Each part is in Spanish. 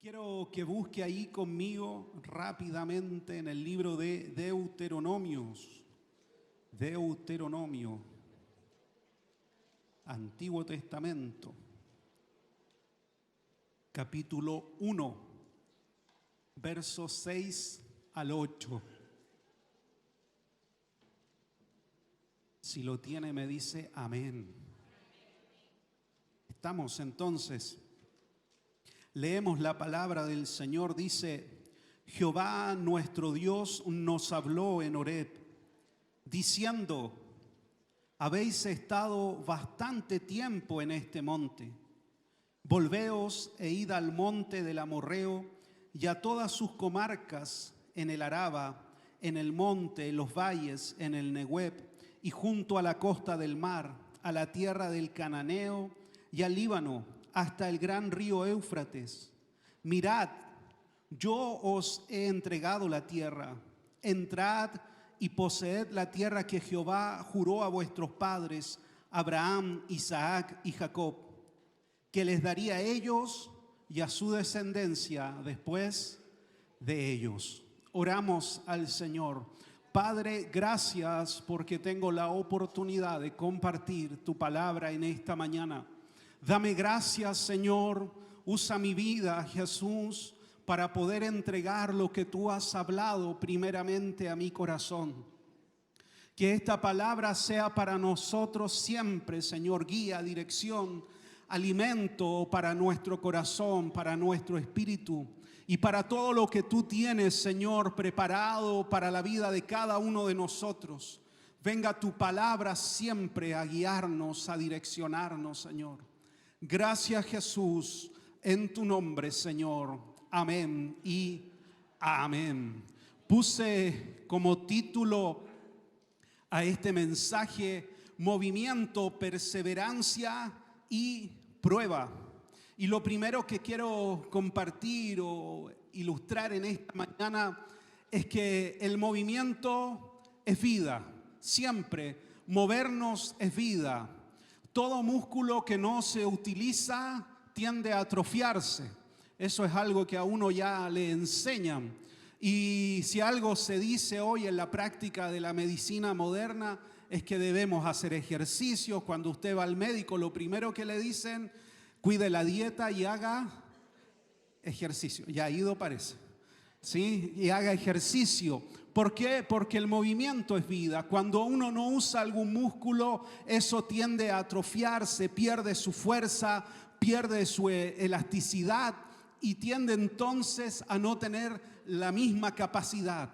Quiero que busque ahí conmigo rápidamente en el libro de Deuteronomios. Deuteronomio, Antiguo Testamento, capítulo 1, versos 6 al 8. Si lo tiene, me dice amén. Estamos entonces. Leemos la palabra del Señor, dice: Jehová nuestro Dios nos habló en Horeb, diciendo: habéis estado bastante tiempo en este monte. Volveos e id al monte del Amorreo y a todas sus comarcas, en el Araba, en el monte, en los valles, en el Negueb, y junto a la costa del mar, a la tierra del Cananeo y al Líbano, hasta el gran río Éufrates. Mirad, yo os he entregado la tierra. Entrad y poseed la tierra que Jehová juró a vuestros padres, Abraham, Isaac y Jacob, que les daría a ellos y a su descendencia después de ellos. Oramos al Señor. Padre, gracias porque tengo la oportunidad de compartir tu palabra en esta mañana. Dame gracias, Señor. Usa mi vida, Jesús, para poder entregar lo que tú has hablado primeramente a mi corazón. Que esta palabra sea para nosotros siempre, Señor, guía, dirección, alimento para nuestro corazón, para nuestro espíritu y para todo lo que tú tienes, Señor, preparado para la vida de cada uno de nosotros. Venga tu palabra siempre a guiarnos, a direccionarnos, Señor. Gracias, Jesús, en tu nombre, Señor. Amén y amén. Puse como título a este mensaje: movimiento, perseverancia y prueba. Y lo primero que quiero compartir o ilustrar en esta mañana es que el movimiento es vida. Siempre movernos es vida. Todo músculo que no se utiliza tiende a atrofiarse. Eso es algo que a uno ya le enseñan. Y si algo se dice hoy en la práctica de la medicina moderna es que debemos hacer ejercicios. Cuando usted va al médico, lo primero que le dicen: cuide la dieta y haga ejercicio. Ya ha ido, parece. ¿Sí? Y haga ejercicio. ¿Por qué? Porque el movimiento es vida. Cuando uno no usa algún músculo, eso tiende a atrofiarse, pierde su fuerza, pierde su elasticidad y tiende entonces a no tener la misma capacidad.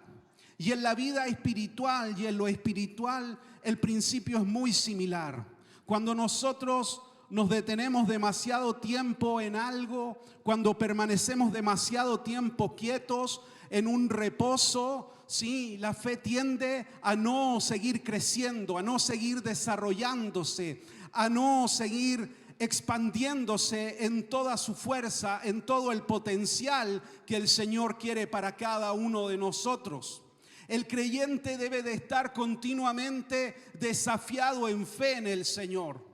Y en la vida espiritual y en lo espiritual el principio es muy similar. Cuando nosotros nos detenemos demasiado tiempo en algo, cuando permanecemos demasiado tiempo quietos en un reposo, sí, la fe tiende a no seguir creciendo, a no seguir desarrollándose, a no seguir expandiéndose en toda su fuerza, en todo el potencial que el Señor quiere para cada uno de nosotros. El creyente debe de estar continuamente desafiado en fe en el Señor.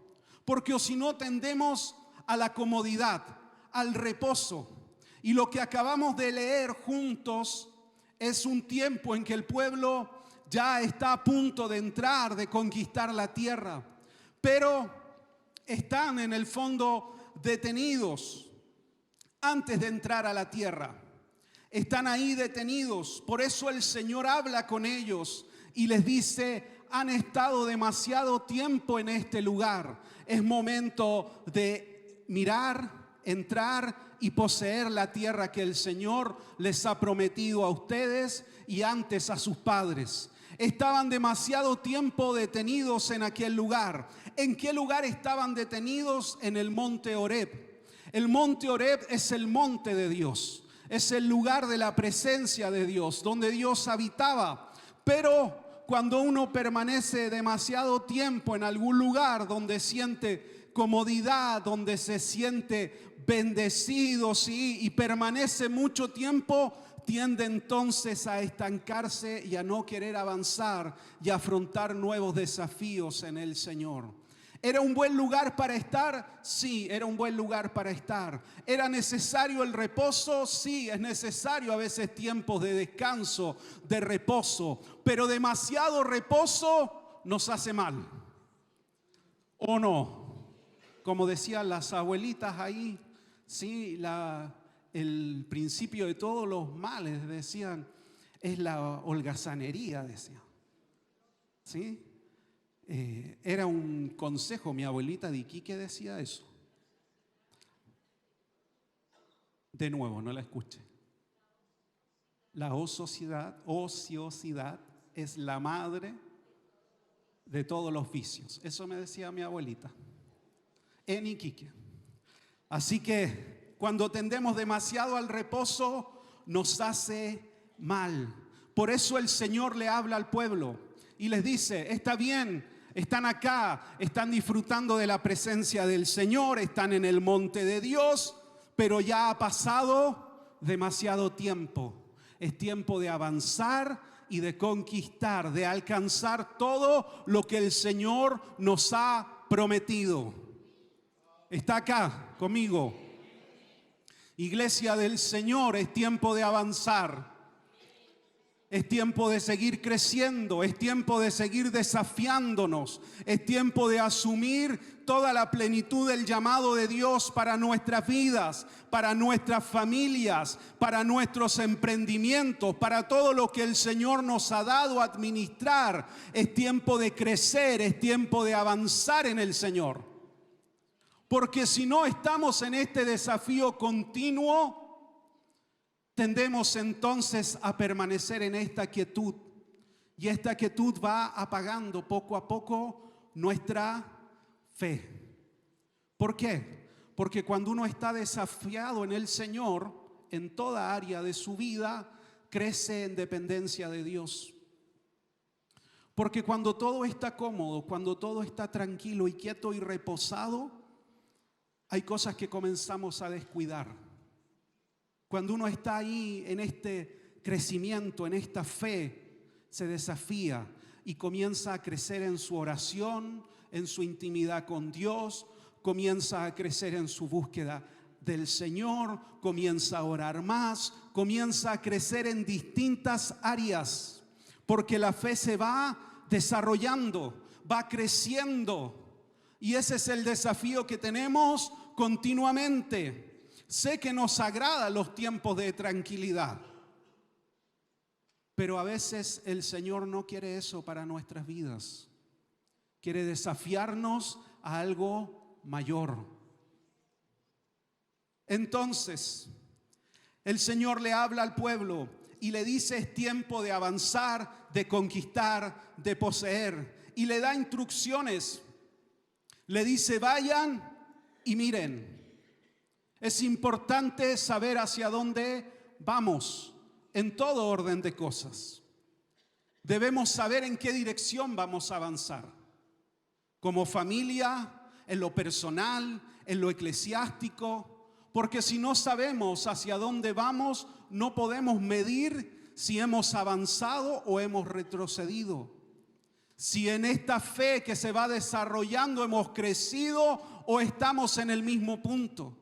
Porque o si no tendemos a la comodidad, al reposo. Y lo que acabamos de leer juntos es un tiempo en que el pueblo ya está a punto de entrar, de conquistar la tierra. Pero están en el fondo detenidos antes de entrar a la tierra. Están ahí detenidos. Por eso el Señor habla con ellos y les dice: han estado demasiado tiempo en este lugar. Es momento de mirar, entrar y poseer la tierra que el Señor les ha prometido a ustedes y antes a sus padres. Estaban demasiado tiempo detenidos en aquel lugar. ¿En qué lugar estaban detenidos? En el monte Horeb. El monte Horeb es el monte de Dios. Es el lugar de la presencia de Dios, donde Dios habitaba. Pero cuando uno permanece demasiado tiempo en algún lugar donde siente comodidad, donde se siente bendecido, sí, y permanece mucho tiempo, tiende entonces a estancarse y a no querer avanzar y afrontar nuevos desafíos en el Señor. ¿Era un buen lugar para estar? Sí, era un buen lugar para estar. ¿Era necesario el reposo? Sí, es necesario a veces tiempos de descanso, de reposo. Pero demasiado reposo nos hace mal. ¿O no? Como decían las abuelitas ahí, sí, el principio de todos los males, decían, es la holgazanería, decían. ¿Sí? Era un consejo, mi abuelita de Iquique decía eso. De nuevo, no la escuché. La ociosidad es la madre de todos los vicios. Eso me decía mi abuelita en Iquique. Así que cuando tendemos demasiado al reposo, nos hace mal. Por eso el Señor le habla al pueblo y les dice, está bien, están acá, están disfrutando de la presencia del Señor, están en el monte de Dios, pero ya ha pasado demasiado tiempo. Es tiempo de avanzar y de conquistar, de alcanzar todo lo que el Señor nos ha prometido. ¿Está acá conmigo? Iglesia del Señor, es tiempo de avanzar. Es tiempo de seguir creciendo, es tiempo de seguir desafiándonos, es tiempo de asumir toda la plenitud del llamado de Dios para nuestras vidas, para nuestras familias, para nuestros emprendimientos, para todo lo que el Señor nos ha dado a administrar. Es tiempo de crecer, es tiempo de avanzar en el Señor. Porque si no estamos en este desafío continuo, tendemos entonces a permanecer en esta quietud. Y esta quietud va apagando poco a poco nuestra fe. ¿Por qué? Porque cuando uno está desafiado en el Señor, en toda área de su vida, crece en dependencia de Dios. Porque cuando todo está cómodo, cuando todo está tranquilo y quieto y reposado, hay cosas que comenzamos a descuidar. Cuando uno está ahí en este crecimiento, en esta fe, se desafía y comienza a crecer en su oración, en su intimidad con Dios, comienza a crecer en su búsqueda del Señor, comienza a orar más, comienza a crecer en distintas áreas, porque la fe se va desarrollando, va creciendo. Y ese es el desafío que tenemos continuamente. Sé que nos agradan los tiempos de tranquilidad, pero a veces el Señor no quiere eso para nuestras vidas. Quiere desafiarnos a algo mayor. Entonces, el Señor le habla al pueblo y le dice: es tiempo de avanzar, de conquistar, de poseer. Y le da instrucciones. Le dice: vayan y miren. Es importante saber hacia dónde vamos en todo orden de cosas. Debemos saber en qué dirección vamos a avanzar. Como familia, en lo personal, en lo eclesiástico. Porque si no sabemos hacia dónde vamos, no podemos medir si hemos avanzado o hemos retrocedido. Si en esta fe que se va desarrollando hemos crecido o estamos en el mismo punto.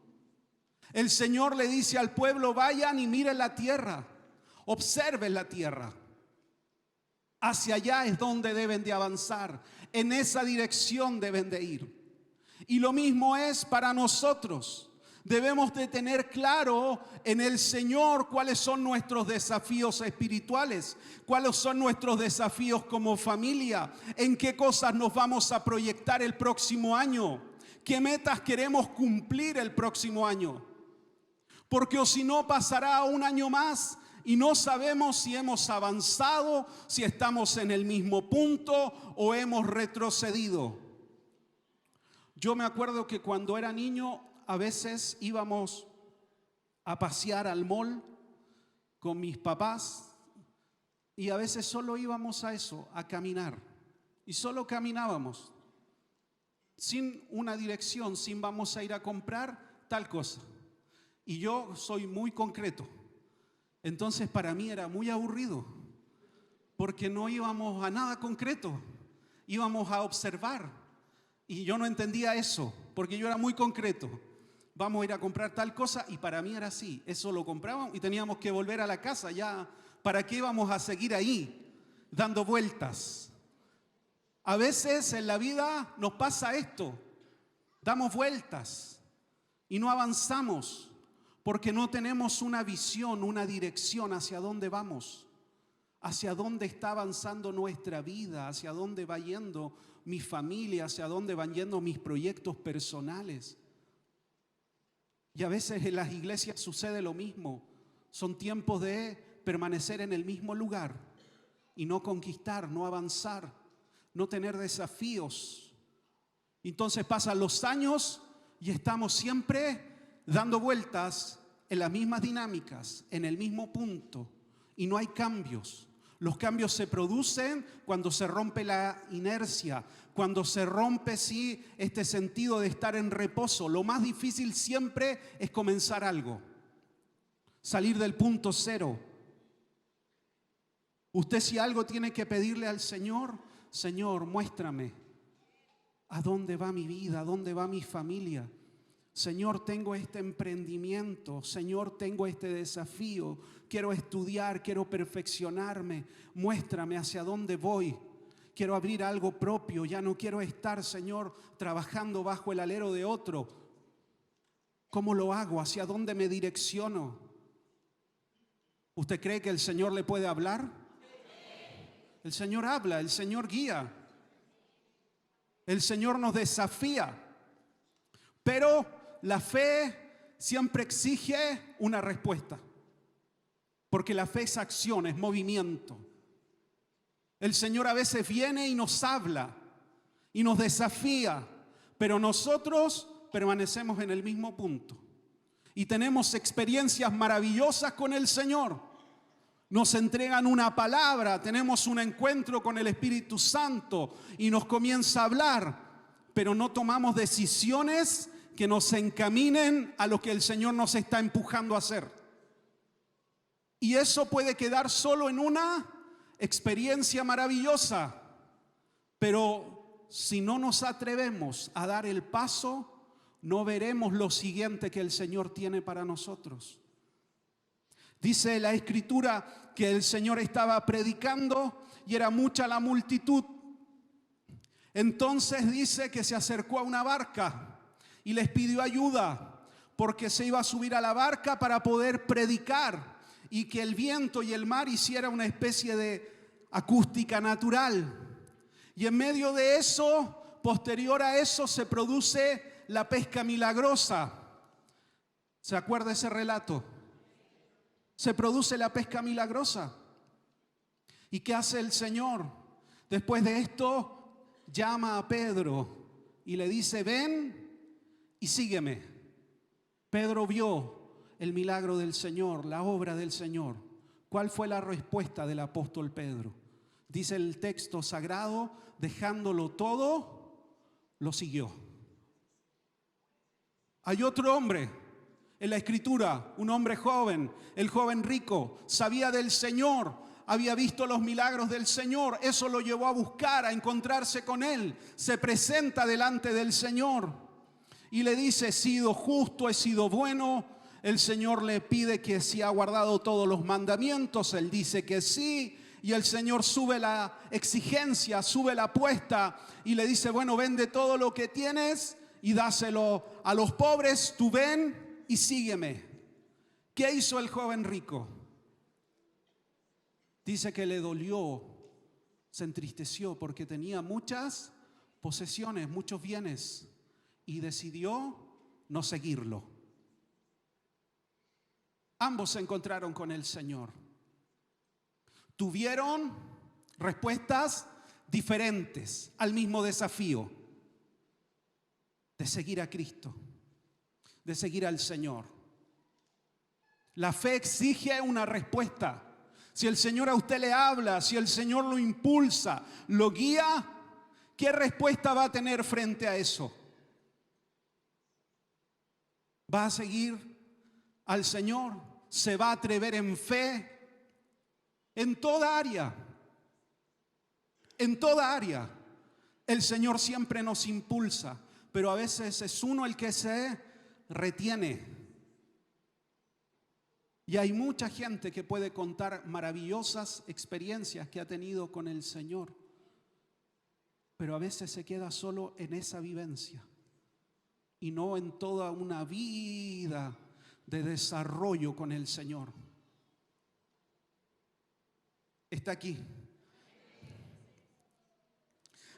El Señor le dice al pueblo: vayan y miren la tierra, observen la tierra. Hacia allá es donde deben de avanzar, en esa dirección deben de ir. Y lo mismo es para nosotros. Debemos de tener claro en el Señor cuáles son nuestros desafíos espirituales, cuáles son nuestros desafíos como familia, en qué cosas nos vamos a proyectar el próximo año, qué metas queremos cumplir el próximo año. Porque o si no pasará un año más y no sabemos si hemos avanzado, si estamos en el mismo punto o hemos retrocedido. Yo me acuerdo que cuando era niño a veces íbamos a pasear al mall con mis papás y a veces solo íbamos a eso, a caminar. Y solo caminábamos, sin una dirección, sin vamos a ir a comprar tal cosa. Y yo soy muy concreto. Entonces para mí era muy aburrido, porque no íbamos a nada concreto, íbamos a observar. Y yo no entendía eso, porque yo era muy concreto. Vamos a ir a comprar tal cosa, y para mí era así. Eso lo comprábamos y teníamos que volver a la casa ya. ¿Para qué íbamos a seguir ahí dando vueltas? A veces en la vida nos pasa esto. Damos vueltas y no avanzamos porque no tenemos una visión, una dirección hacia dónde vamos, hacia dónde está avanzando nuestra vida, hacia dónde va yendo mi familia, hacia dónde van yendo mis proyectos personales. Y a veces en las iglesias sucede lo mismo. Son tiempos de permanecer en el mismo lugar y no conquistar, no avanzar, no tener desafíos. Entonces pasan los años y estamos siempre dando vueltas en las mismas dinámicas, en el mismo punto, y no hay cambios. Los cambios se producen cuando se rompe la inercia, cuando se rompe, sí, este sentido de estar en reposo. Lo más difícil siempre es comenzar algo, salir del punto cero. Usted, si algo tiene que pedirle al Señor: Señor, muéstrame a dónde va mi vida, a dónde va mi familia. Señor, tengo este emprendimiento. Señor, tengo este desafío. Quiero estudiar, quiero perfeccionarme. Muéstrame hacia dónde voy. Quiero abrir algo propio. Ya no quiero estar, Señor, trabajando bajo el alero de otro. ¿Cómo lo hago? ¿Hacia dónde me direcciono? ¿Usted cree que el Señor le puede hablar? El Señor habla, el Señor guía. El Señor nos desafía. Pero la fe siempre exige una respuesta. Porque la fe es acción, es movimiento. El Señor a veces viene y nos habla y nos desafía, pero nosotros permanecemos en el mismo punto. Y tenemos experiencias maravillosas con el Señor. Nos entregan una palabra, tenemos un encuentro con el Espíritu Santo y nos comienza a hablar, pero no tomamos decisiones que nos encaminen a lo que el Señor nos está empujando a hacer. Y eso puede quedar solo en una experiencia maravillosa, pero si no nos atrevemos a dar el paso, no veremos lo siguiente que el Señor tiene para nosotros. Dice la Escritura que el Señor estaba predicando y era mucha la multitud. Entonces dice que se acercó a una barca y les pidió ayuda porque se iba a subir a la barca para poder predicar y que el viento y el mar hiciera una especie de acústica natural. Y en medio de eso, posterior a eso, se produce la pesca milagrosa. ¿Se acuerda ese relato? Se produce la pesca milagrosa. ¿Y qué hace el Señor? Después de esto, llama a Pedro y le dice: ven y sígueme. Pedro vio el milagro del Señor, la obra del Señor. ¿Cuál fue la respuesta del apóstol Pedro? Dice el texto sagrado: dejándolo todo, lo siguió. Hay otro hombre en la Escritura, un hombre joven, el joven rico, sabía del Señor, había visto los milagros del Señor. Eso lo llevó a buscar, a encontrarse con Él. Se presenta delante del Señor y le dice: he sido justo, he sido bueno. El Señor le pide que si ha guardado todos los mandamientos. Él dice que sí. Y el Señor sube la exigencia, sube la apuesta y le dice: bueno, vende todo lo que tienes y dáselo a los pobres. Tú ven y sígueme. ¿Qué hizo el joven rico? Dice que le dolió, se entristeció porque tenía muchas posesiones, muchos bienes, y decidió no seguirlo. Ambos se encontraron con el Señor. Tuvieron respuestas diferentes al mismo desafío de seguir a Cristo, de seguir al Señor. La fe exige una respuesta. Si el Señor a usted le habla, si el Señor lo impulsa, lo guía, ¿qué respuesta va a tener frente a eso? ¿Va a seguir al Señor? ¿Se va a atrever en fe? En toda área. En toda área. El Señor siempre nos impulsa, pero a veces es uno el que se retiene. Y hay mucha gente que puede contar maravillosas experiencias que ha tenido con el Señor, pero a veces se queda solo en esa vivencia y no en toda una vida de desarrollo con el Señor. Está aquí.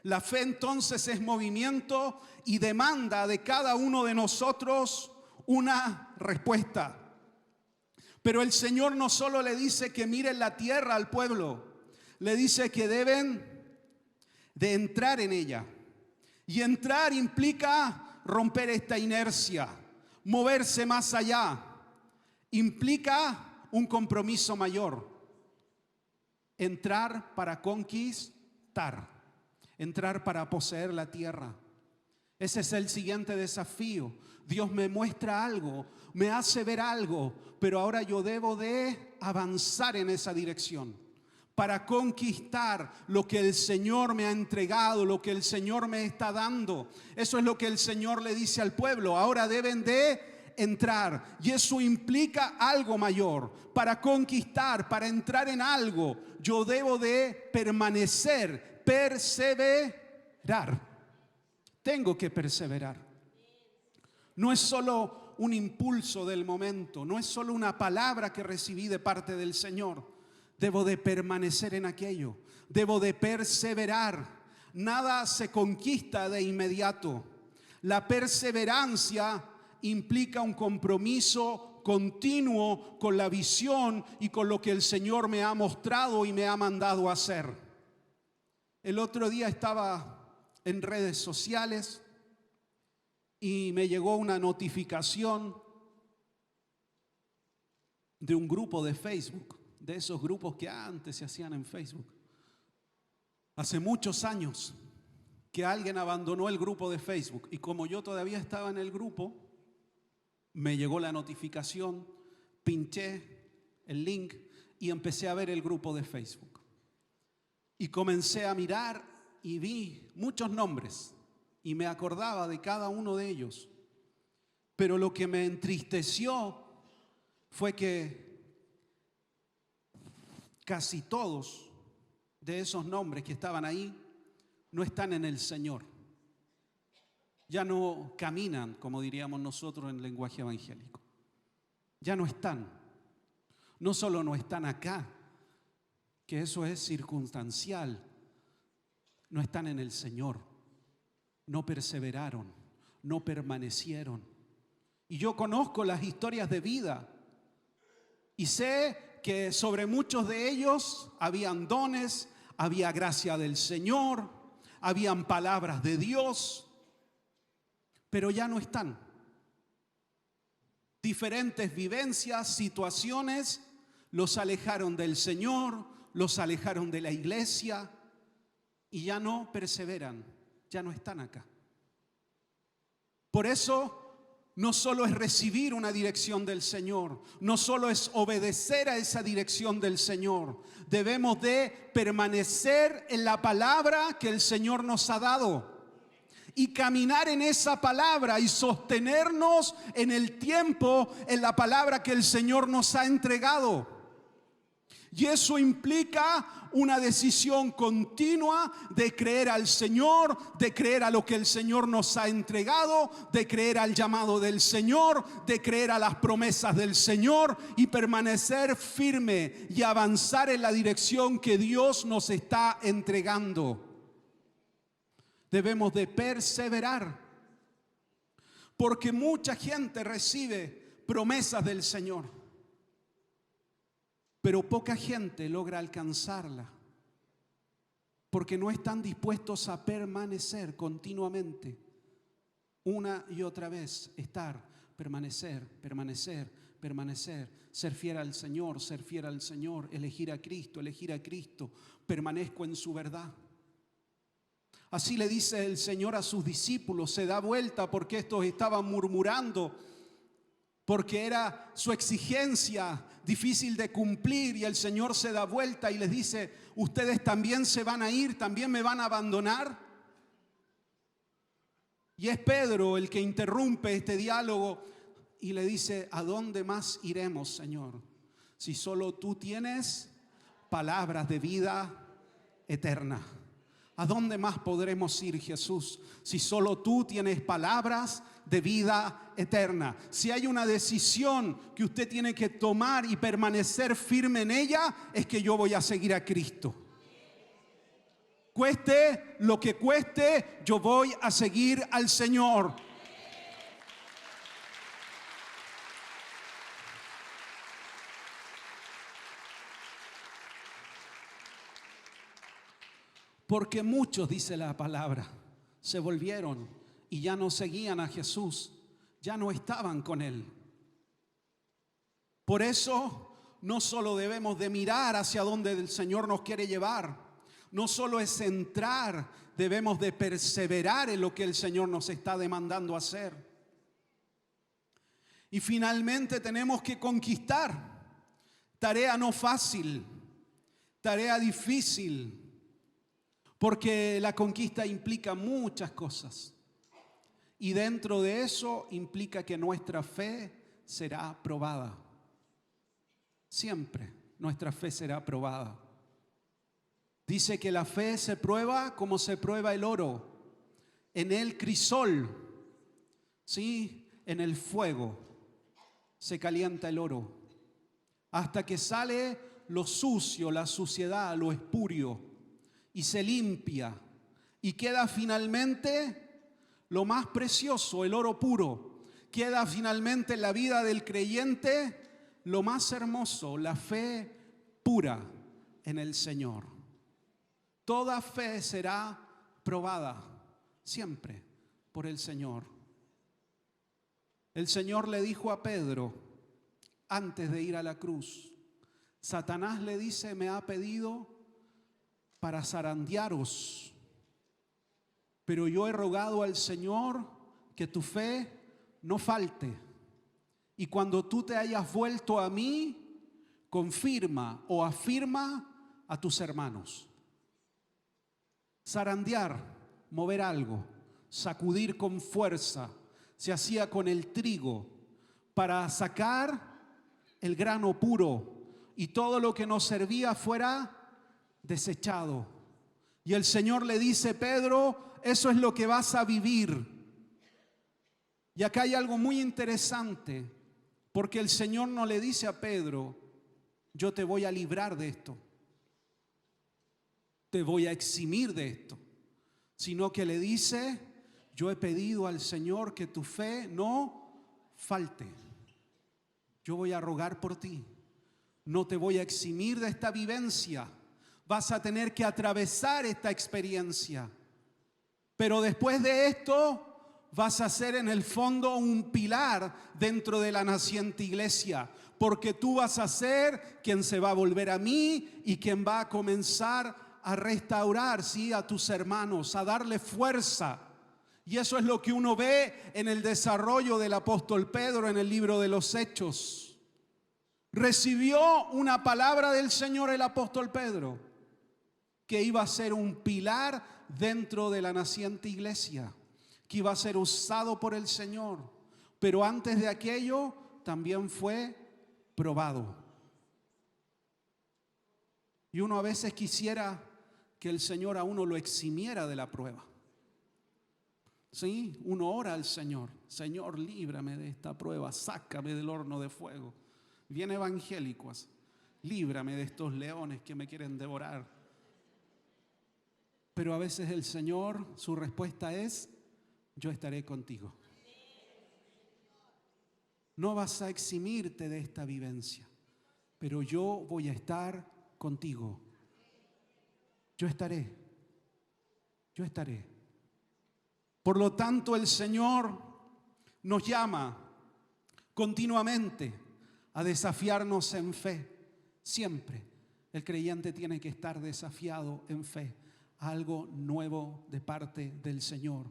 La fe entonces es movimiento y demanda de cada uno de nosotros una respuesta. Pero el Señor no solo le dice que miren la tierra al pueblo, le dice que deben de entrar en ella. Y entrar implica romper esta inercia, moverse más allá. Implica un compromiso mayor. Entrar para conquistar, entrar para poseer la tierra. Ese es el siguiente desafío. Dios me muestra algo, me hace ver algo, pero ahora yo debo de avanzar en esa dirección para conquistar lo que el Señor me ha entregado, lo que el Señor me está dando. Eso es lo que el Señor le dice al pueblo. Ahora deben de entrar, y eso implica algo mayor. Para conquistar, para entrar en algo, yo debo de permanecer, perseverar. Tengo que perseverar. No es solo un impulso del momento, no es solo una palabra que recibí de parte del Señor. Debo de permanecer en aquello, debo de perseverar. Nada se conquista de inmediato. La perseverancia implica un compromiso continuo con la visión y con lo que el Señor me ha mostrado y me ha mandado a hacer. El otro día estaba en redes sociales y me llegó una notificación de un grupo de Facebook, de esos grupos que antes se hacían en Facebook. Hace muchos años que alguien abandonó el grupo de Facebook, y como yo todavía estaba en el grupo, me llegó la notificación, pinché el link y empecé a ver el grupo de Facebook. Y comencé a mirar y vi muchos nombres y me acordaba de cada uno de ellos. Pero lo que me entristeció fue que casi todos de esos nombres que estaban ahí no están en el Señor. Ya no caminan, como diríamos nosotros en lenguaje evangélico. Ya no están. No solo no están acá, que eso es circunstancial. No están en el Señor. No perseveraron, no permanecieron. Y yo conozco las historias de vida y sé que sobre muchos de ellos habían dones, había gracia del Señor, habían palabras de Dios, pero ya no están. Diferentes vivencias, situaciones los alejaron del Señor, los alejaron de la iglesia y ya no perseveran, ya no están acá. Por eso no solo es recibir una dirección del Señor, no solo es obedecer a esa dirección del Señor, debemos de permanecer en la palabra que el Señor nos ha dado y caminar en esa palabra y sostenernos en el tiempo en la palabra que el Señor nos ha entregado. Y eso implica una decisión continua de creer al Señor, de creer a lo que el Señor nos ha entregado, de creer al llamado del Señor, de creer a las promesas del Señor y permanecer firme y avanzar en la dirección que Dios nos está entregando. Debemos de perseverar, porque mucha gente recibe promesas del Señor, pero poca gente logra alcanzarla, porque no están dispuestos a permanecer continuamente, una y otra vez, permanecer, ser fiel al Señor, elegir a Cristo, permanezco en su verdad. Así le dice el Señor a sus discípulos, se da vuelta porque estos estaban murmurando, porque era su exigencia difícil de cumplir, y el Señor se da vuelta y les dice, ¿ustedes también se van a ir? ¿También me van a abandonar? Y es Pedro el que interrumpe este diálogo y le dice: ¿a dónde más iremos, Señor? Si solo tú tienes palabras de vida eterna. ¿A dónde más podremos ir, Jesús, si solo tú tienes palabras de vida eterna? Si hay una decisión que usted tiene que tomar y permanecer firme en ella, es que yo voy a seguir a Cristo. Cueste lo que cueste, yo voy a seguir al Señor. Porque muchos, dice la palabra, se volvieron y ya no seguían a Jesús, ya no estaban con Él. Por eso no solo debemos de mirar hacia donde el Señor nos quiere llevar, no solo es entrar, debemos de perseverar en lo que el Señor nos está demandando hacer. Y finalmente tenemos que conquistar. Tarea no fácil, tarea difícil. Porque la conquista implica muchas cosas. Y dentro de eso implica que nuestra fe será probada. Siempre nuestra fe será probada. Dice que la fe se prueba como se prueba el oro. En el crisol, ¿sí? En el fuego se calienta el oro. Hasta que sale lo sucio, la suciedad, lo espurio. Y se limpia y queda finalmente lo más precioso, el oro puro. Queda finalmente en la vida del creyente lo más hermoso, la fe pura en el Señor. Toda fe será probada siempre por el Señor. El Señor le dijo a Pedro antes de ir a la cruz: Satanás le dice, me ha pedido para zarandearos, pero yo he rogado al Señor que tu fe no falte, y cuando tú te hayas vuelto a mí, confirma o afirma a tus hermanos. Zarandear, mover algo, sacudir con fuerza, se hacía con el trigo para sacar el grano puro y todo lo que nos servía fuera desechado. Y el Señor le dice: Pedro, eso es lo que vas a vivir. Y acá hay algo muy interesante, porque el Señor no le dice a Pedro: yo te voy a librar de esto, te voy a eximir de esto, sino que le dice: yo he pedido al Señor que tu fe no falte. Yo voy a rogar por ti, no te voy a eximir de esta vivencia. Vas a tener que atravesar esta experiencia. Pero después de esto vas a ser en el fondo un pilar dentro de la naciente iglesia. Porque tú vas a ser quien se va a volver a mí y quien va a comenzar a restaurar, ¿sí?, a tus hermanos, a darle fuerza. Y eso es lo que uno ve en el desarrollo del apóstol Pedro en el libro de los Hechos. Recibió una palabra del Señor el apóstol Pedro, que iba a ser un pilar dentro de la naciente iglesia, que iba a ser usado por el Señor. Pero antes de aquello también fue probado. Y uno a veces quisiera que el Señor a uno lo eximiera de la prueba. ¿Sí? Uno ora al Señor: Señor, líbrame de esta prueba, sácame del horno de fuego. Bien evangélicos: líbrame de estos leones que me quieren devorar. Pero a veces el Señor, su respuesta es: yo estaré contigo. No vas a eximirte de esta vivencia, pero yo voy a estar contigo. Yo estaré. Por lo tanto, el Señor nos llama continuamente a desafiarnos en fe. Siempre el creyente tiene que estar desafiado en fe. Algo nuevo de parte del Señor.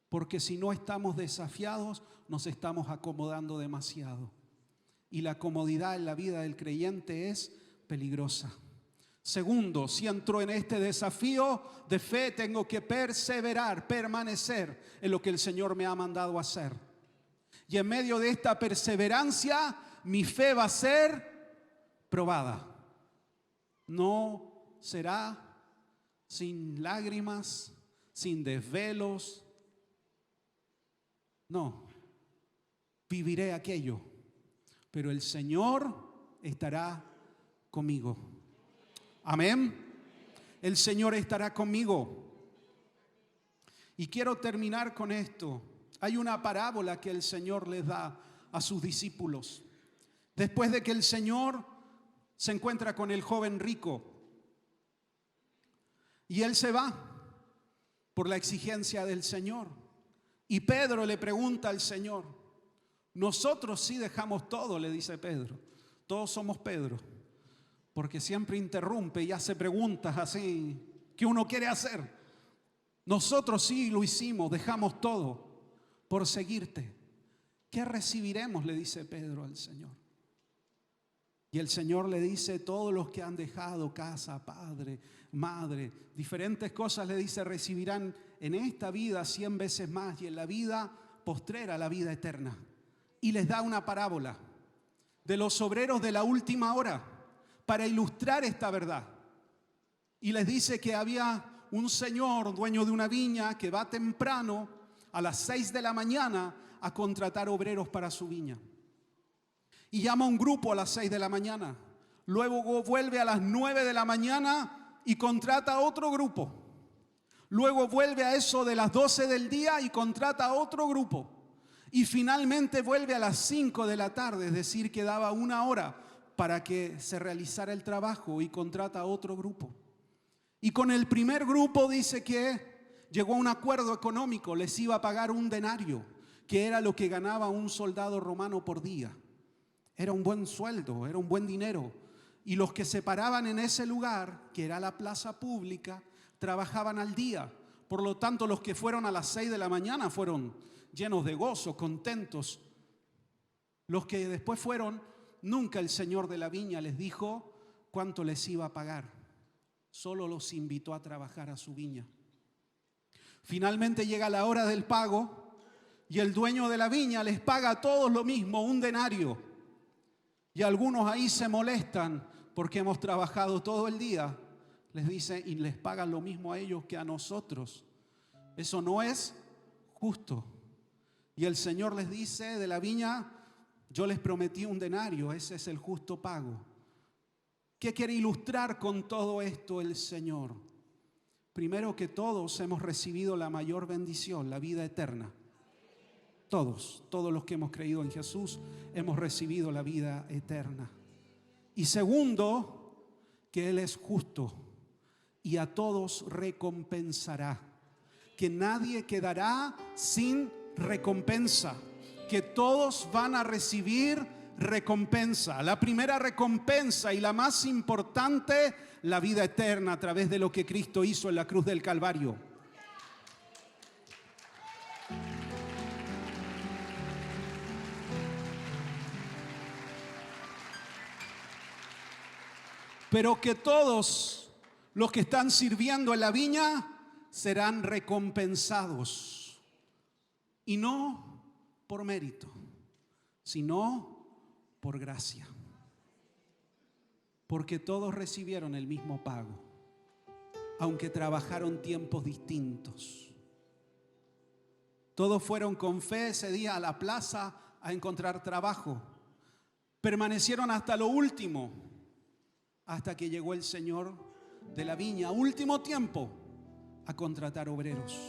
Porque si no estamos desafiados, nos estamos acomodando demasiado. Y la comodidad en la vida del creyente es peligrosa. Segundo, si entro en este desafío de fe, tengo que perseverar, permanecer en lo que el Señor me ha mandado a hacer. Y en medio de esta perseverancia, mi fe va a ser probada. No será sin lágrimas, sin desvelos. No, viviré aquello, pero el Señor estará conmigo. Amén. El Señor estará conmigo. Y quiero terminar con esto. Hay una parábola que el Señor les da a sus discípulos. Después de que el Señor se encuentra con el joven rico y él se va por la exigencia del Señor. Y Pedro le pregunta al Señor, nosotros sí dejamos todo, le dice Pedro. Todos somos Pedro, porque siempre interrumpe y hace preguntas así que uno quiere hacer. Nosotros sí lo hicimos, dejamos todo por seguirte. ¿Qué recibiremos?, le dice Pedro al Señor. Y el Señor le dice, todos los que han dejado casa, padre, madre, diferentes cosas, le dice, recibirán en esta vida 100 veces más y en la vida postrera la vida eterna. Y les da una parábola de los obreros de la última hora para ilustrar esta verdad. Y les dice que había un señor dueño de una viña que va temprano a las 6 de la mañana a contratar obreros para su viña. Y llama a un grupo a las 6 de la mañana. Luego vuelve a las 9 de la mañana y contrata a otro grupo. Luego vuelve a eso de las 12 del día y contrata a otro grupo. Y finalmente vuelve a las 5 de la tarde, es decir, que daba una hora para que se realizara el trabajo, y contrata a otro grupo. Y con el primer grupo dice que llegó a un acuerdo económico, les iba a pagar un denario, que era lo que ganaba un soldado romano por día. Era un buen sueldo, era un buen dinero. Y los que se paraban en ese lugar, que era la plaza pública, trabajaban al día. Por lo tanto, los que fueron a las 6 de la mañana fueron llenos de gozo, contentos. Los que después fueron, nunca el señor de la viña les dijo cuánto les iba a pagar. Solo los invitó a trabajar a su viña. Finalmente llega la hora del pago y el dueño de la viña les paga a todos lo mismo, un denario. Y algunos ahí se molestan porque hemos trabajado todo el día. Les dice, y les pagan lo mismo a ellos que a nosotros. Eso no es justo. Y el Señor les dice de la viña, yo les prometí un denario, ese es el justo pago. ¿Qué quiere ilustrar con todo esto el Señor? Primero, que todos hemos recibido la mayor bendición, la vida eterna. Todos los que hemos creído en Jesús hemos recibido la vida eterna. Y segundo, que Él es justo y a todos recompensará. Que nadie quedará sin recompensa, que todos van a recibir recompensa. La primera recompensa y la más importante, la vida eterna a través de lo que Cristo hizo en la cruz del Calvario. Pero que todos los que están sirviendo en la viña serán recompensados. Y no por mérito, sino por gracia. Porque todos recibieron el mismo pago, aunque trabajaron tiempos distintos. Todos fueron con fe ese día a la plaza a encontrar trabajo. Permanecieron hasta lo último, hasta que llegó el Señor de la viña, último tiempo, a contratar obreros.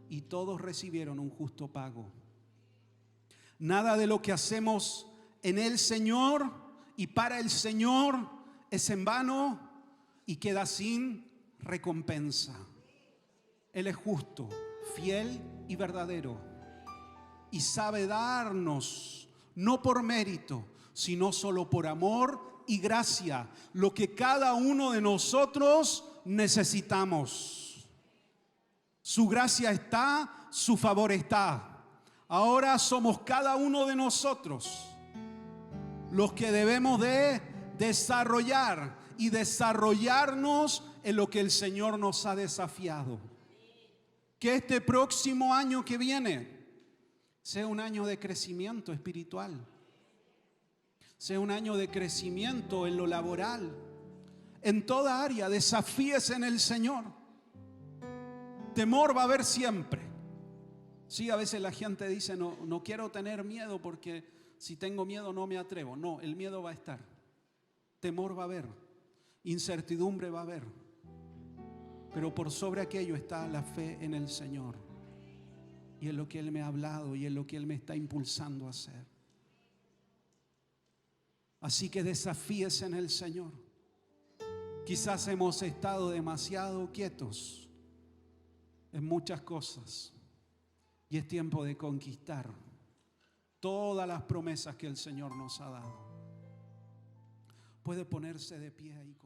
Y todos recibieron un justo pago. Nada de lo que hacemos en el Señor y para el Señor es en vano y queda sin recompensa. Él es justo, fiel y verdadero, y sabe darnos, no por mérito, sino solo por amor y gracia, lo que cada uno de nosotros necesitamos. Su gracia está, su favor está. Ahora somos cada uno de nosotros los que debemos de desarrollar y desarrollarnos en lo que el Señor nos ha desafiado. Que este próximo año que viene sea un año de crecimiento espiritual, sea un año de crecimiento en lo laboral, en toda área. Desafíes en el Señor. Temor va a haber siempre. Sí, a veces la gente dice, no quiero tener miedo porque si tengo miedo no me atrevo. No, el miedo va a estar. Temor va a haber. Incertidumbre va a haber. Pero por sobre aquello está la fe en el Señor. Y en lo que Él me ha hablado y en lo que Él me está impulsando a hacer. Así que desafíes en el Señor. Quizás hemos estado demasiado quietos en muchas cosas. Y es tiempo de conquistar todas las promesas que el Señor nos ha dado. Puede ponerse de pie ahí.